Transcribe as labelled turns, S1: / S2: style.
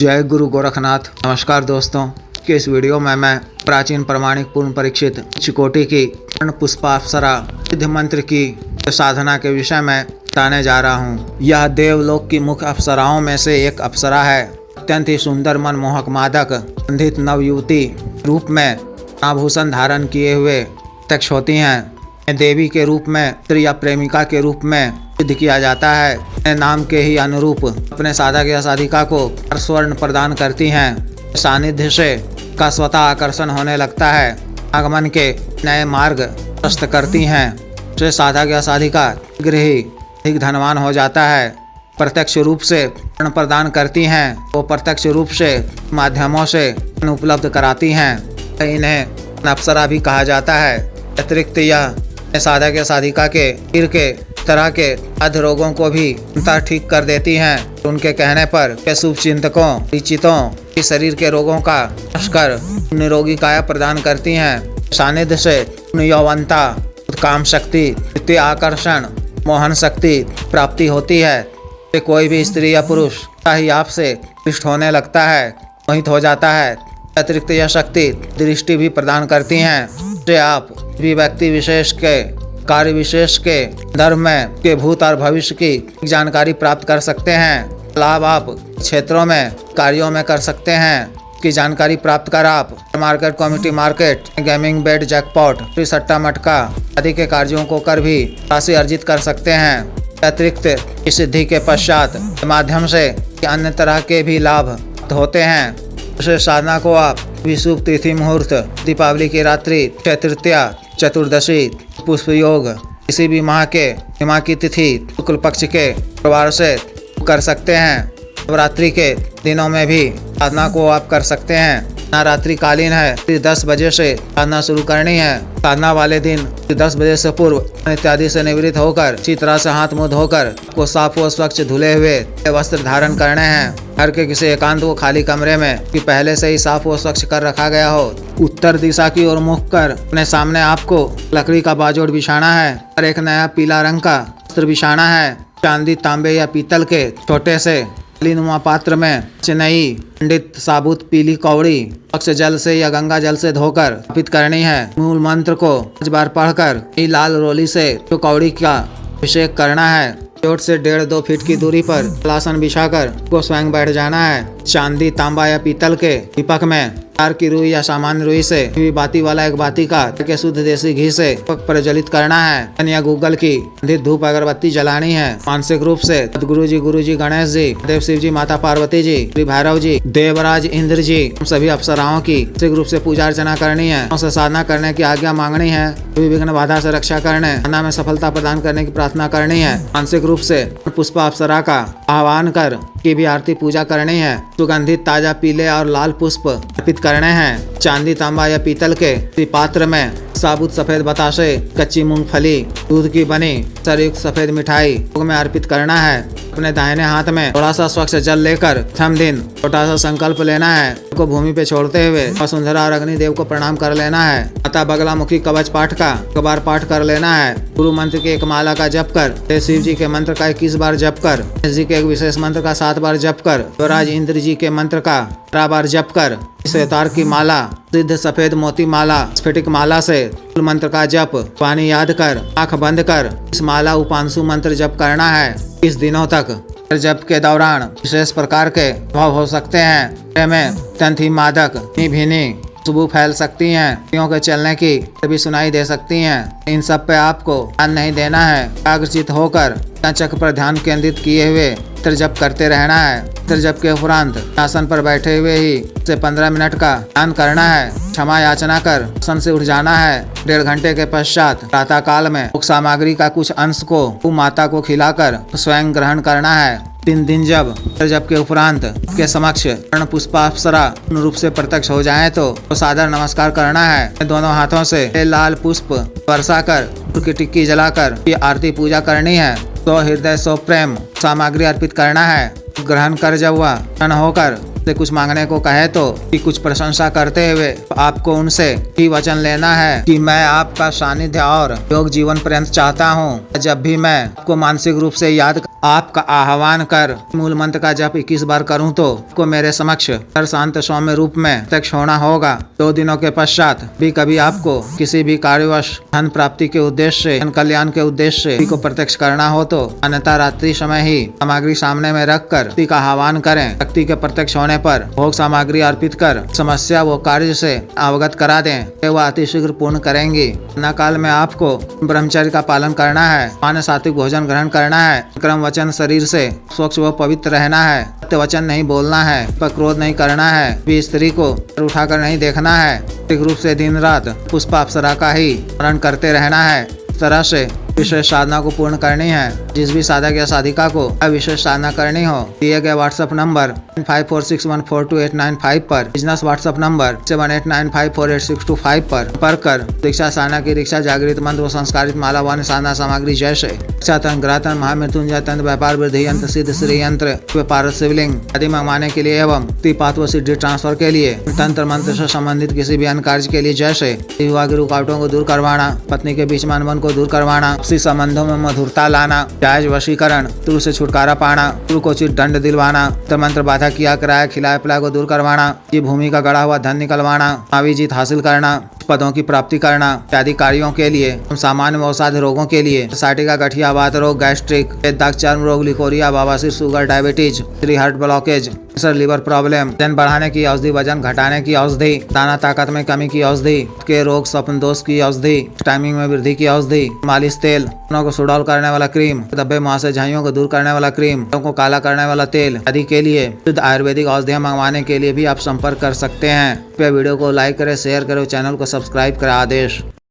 S1: जय गुरु गोरखनाथ। नमस्कार दोस्तों, कि इस वीडियो में मैं प्राचीन प्रमाणिक पूर्ण परीक्षित चिकोटी की पुष्पाप्सरा सिद्ध मंत्र की साधना के विषय में बताने जा रहा हूँ। यह देवलोक की मुख्य अप्सराओं में से एक अप्सरा है। अत्यंत ही सुंदर मनमोहक मादक बंधित नवयुवती रूप में आभूषण धारण किए हुए प्रत्यक्ष होती हैं। देवी के रूप में स्त्री या प्रेमिका के रूप में सिद्ध किया जाता है। अपने नाम के ही अनुरूप अपने साधक या साधिका को स्वर्ण प्रदान करती हैं। सानिध्य से का स्वतः आकर्षण होने लगता है। आगमन के नए मार्ग प्रशस्त करती हैं। से साधक या साधिका शीघ्र ही अधिक धनवान हो जाता है। प्रत्यक्ष रूप से स्वर्ण प्रदान करती हैं। वो प्रत्यक्ष रूप से माध्यमों से उपलब्ध कराती हैं। इन्हें अप्सरा भी कहा जाता है। अतिरिक्त यह साधक या साधिका के शरीर के तरह के अध रोगों को भी ठीक कर देती हैं। उनके कहने पर शुभ चिंतकों परिचितों की शरीर के रोगों का नाश कर निरोगी काया प्रदान करती हैं। सानिध्य से यौवनता, काम शक्ति, नित्य आकर्षण, मोहन शक्ति प्राप्ति होती है। कोई भी स्त्री या पुरुष ही आपसे पृष्ठ होने लगता है, मोहित हो जाता है। अतिरिक्त यह शक्ति दृष्टि भी प्रदान करती हैं। से आप भी व्यक्ति विशेष के कार्य विशेष के धर्म में के भूत और भविष्य की जानकारी प्राप्त कर सकते हैं। लाभ आप क्षेत्रों में कार्यों में कर सकते हैं की जानकारी प्राप्त कर आप मार्केट कमेटी मार्केट गेमिंग बेट जैकपॉट फ्री सट्टा मटका आदि के कार्यों को कर भी राशि अर्जित कर सकते हैं। अतिरिक्त इस सिद्धि के पश्चात माध्यम से अन्य तरह के भी लाभ होते हैं। उसे साधना को आप विशुभ तिथि मुहूर्त, दीपावली की रात्रि, तृतीया, चतुर्दशी, पुष्प योग, किसी भी माह की तिथि शुक्ल पक्ष के प्रवार से कर सकते हैं। नवरात्रि के दिनों में भी साधना को आप कर सकते हैं। रात्रि कालीन है, 10 बजे से साधना शुरू करनी है। साधना वाले दिन 10 बजे से पूर्व इत्यादि से निवृत्त होकर अच्छी तरह से हाथ मुंह धोकर को साफ व स्वच्छ धुले हुए वस्त्र धारण करने हैं। घर के किसी एकांत व खाली कमरे में कि पहले से ही साफ व स्वच्छ कर रखा गया हो। उत्तर दिशा की ओर मुख कर अपने सामने आपको लकड़ी का बाजोड़ बिछाना है और एक नया पीला रंग का वस्त्र बिछाना है। चांदी, तांबे या पीतल के छोटे से नुमा पात्र में चिनई पंडित साबुत पीली कौड़ी अक्ष जल से या गंगा जल से धोकर अर्पित करनी है। मूल मंत्र को 5 बार पढ़कर लाल रोली से जो कौड़ी का अभिषेक करना है। चोट से 1.5-2 फीट की दूरी पर आसन बिछाकर को स्वयं बैठ जाना है। चांदी, तांबा या पीतल के दीपक में तार की रुई या सामान्य रुई से बाती वाला एक बाती का के शुद्ध देसी घी से प्रज्वलित करना है। या गूगल की अधिक धूप अगरबत्ती जलानी है। मानसिक रूप से गुरु जी, गणेश जी, देव शिव जी, माता पार्वती जी, श्री भैरव जी, देवराज इंद्र जी, सभी अप्सराओं की मानसिक रूप से पूजा अर्चना करनी है। उनसे साधना करने की आज्ञा मांगनी है। विघ्न बाधा से रक्षा करने, साधना में सफलता प्रदान करने की प्रार्थना करनी है। मानसिक रूप से पुष्पा अप्सरा का आह्वान कर की भी आरती पूजा करनी है। सुगंधित ताजा पीले और लाल पुष्प अर्पित करने हैं। चांदी, तांबा या पीतल के पात्र में साबुत सफेद बताशे, कच्ची मूंगफली, दूध की बनी सरयुक्त सफेद मिठाई भोग में अर्पित करना है। अपने दाहिने हाथ में थोड़ा सा स्वच्छ जल लेकर प्रथम दिन छोटा सा संकल्प लेना है। को भूमि पे छोड़ते हुए वसुंधरा और अग्निदेव को प्रणाम कर लेना है। माता बगलामुखी कवच पाठ का 1 बार पाठ कर लेना है। गुरु मंत्र के 1 माला का जप कर, शिव जी के मंत्र का 21 बार जप कर, गणेश जी के एक विशेष मंत्र का 7 बार जप कर, देवराज इंद्र जी के मंत्र का 12 बार जप कर, श्वेतार की माला, सिद्ध सफेद मोती माला, स्फटिक माला से मंत्र का जप पानी याद कर आंख बंद कर इस माला उपांशु मंत्र जप करना है। इस दिनों तक जप के दौरान विशेष प्रकार के भाव हो सकते हैं। में अत्यंत ही मादक भीनी खुशबू फैल सकती हैं। पक्षियों के चलने की भी सुनाई दे सकती हैं। इन सब पे आपको ध्यान नहीं देना है। एकाग्रचित होकर चक्र पर ध्यान केंद्रित किए हुए मंत्र जप करते रहना है। मंत्र जप के उपरांत आसन पर बैठे हुए ही से 15 मिनट का ध्यान करना है। क्षमा याचना कर आसन से उठ जाना है। 1.5 घंटे के पश्चात प्रातः काल में भोग सामग्री का कुछ अंश को माता को खिलाकर स्वयं ग्रहण करना है। 3 दिन जब के उपरांत के समक्ष पुष्पाप्सरा पूर्ण रूप से प्रत्यक्ष हो जाए तो सादर नमस्कार करना है। दोनों हाथों से लाल पुष्प वर्षा कर की टिक्की जलाकर आरती पूजा करनी है। 100 हृदय 100 प्रेम सामग्री अर्पित करना है। ग्रहण कर जब वह प्रसन्न होकर से कुछ मांगने को कहे तो कि कुछ प्रशंसा करते हुए आपको उनसे ही वचन लेना है कि मैं आपका सानिध्य और योग जीवन पर्यंत चाहता हूँ। जब भी मैं आपको मानसिक रूप से याद आपका आह्वान कर मूल मंत्र का जप 21 बार करूं तो को मेरे समक्ष हर शांत सौम्य रूप में प्रत्यक्ष होना होगा। 2 दिनों के पश्चात भी कभी आपको किसी भी कार्यवश धन प्राप्ति के उद्देश्य से, धन कल्याण के उद्देश्य से को प्रत्यक्ष करना हो तो अन्यथा रात्रि समय ही सामग्री सामने में रख कर शक्ति का आह्वान करें। शक्ति के प्रत्यक्ष होने पर भोग सामग्री अर्पित कर समस्या वो कार्य से अवगत करा दें, वह अतिशीघ्र पूर्ण करेंगी। न काल में आपको ब्रह्मचर्य का पालन करना है, मान्य सात्विक भोजन ग्रहण करना है, क्रम वचन शरीर से स्वच्छ व पवित्र रहना है, सत्य वचन नहीं बोलना है, पर क्रोध नहीं करना है, भी स्त्री को उठाकर नहीं देखना है, एक रूप से दिन रात पुष्प अप्सरा का ही स्मरण करते रहना है। इस तरह से विशेष साधना को पूर्ण करनी है। जिस भी साधक या साधिका को विशेष साधना करनी हो दिए गए व्हाट्सएप नंबर 5461428895 पर, बिजनेस व्हाट्सएप नंबर 78954862 पर संपर्क कर दीक्षा साधना की दीक्षा, जागृत मंत्र व संस्कारित माला व साधना सामग्री जैसे दीक्षा तंत्र, ग्रहतंत्र, महामृत्युंजय तंत्र, व्यापार वृद्धि यंत्र, सिद्ध श्री यंत्र, व्यापार शिवलिंग आदि मंगवाने के लिए एवं त्रिपात व सिद्धि ट्रांसफर के लिए तंत्र मंत्र से संबंधित किसी भी अन्य कार्य के लिए जैसे विवाह की रुकावटों को दूर करवाना, पत्नी के बीच में अनबन को दूर करवाना, आपसी संबंधों में मधुरता लाना, जायज वशीकरण, तुरु से छुटकारा पाना, तुरु को उचित दंड दिलवाना, मंत्र बाधा किया कराया खिलाए पिलाए को दूर करवाना, ये भूमि का गड़ा हुआ धन निकलवाना, मावी जीत हासिल करना, पदों की प्राप्ति करना इत्यादि कार्यों के लिए, सामान्य व असाध्य रोगों के लिए सोसाइटी का गठिया वात रोग, गैस्ट्रिक, दाग चर्म रोग, लिकोरिया, बवासीर, sugar, diabetes, heart blockage, liver problem, वजन बढ़ाने की औषधि, वजन घटाने की औषधि, दाना ताकत में कमी की औषधि, के रोग, स्वप्न दोष की औषधि, टाइमिंग में वृद्धि की औषधि, मालिश तेल, को सुडौल करने वाला क्रीम, धब्बे मुहासे झाइयों को दूर करने वाला क्रीम, को काला करने वाला तेल आदि के लिए शुद्ध आयुर्वेदिक औषधियां मंगवाने के लिए भी आप संपर्क कर सकते हैं। वीडियो को लाइक करें, शेयर करें, चैनल को सब्सक्राइब करें। आदेश।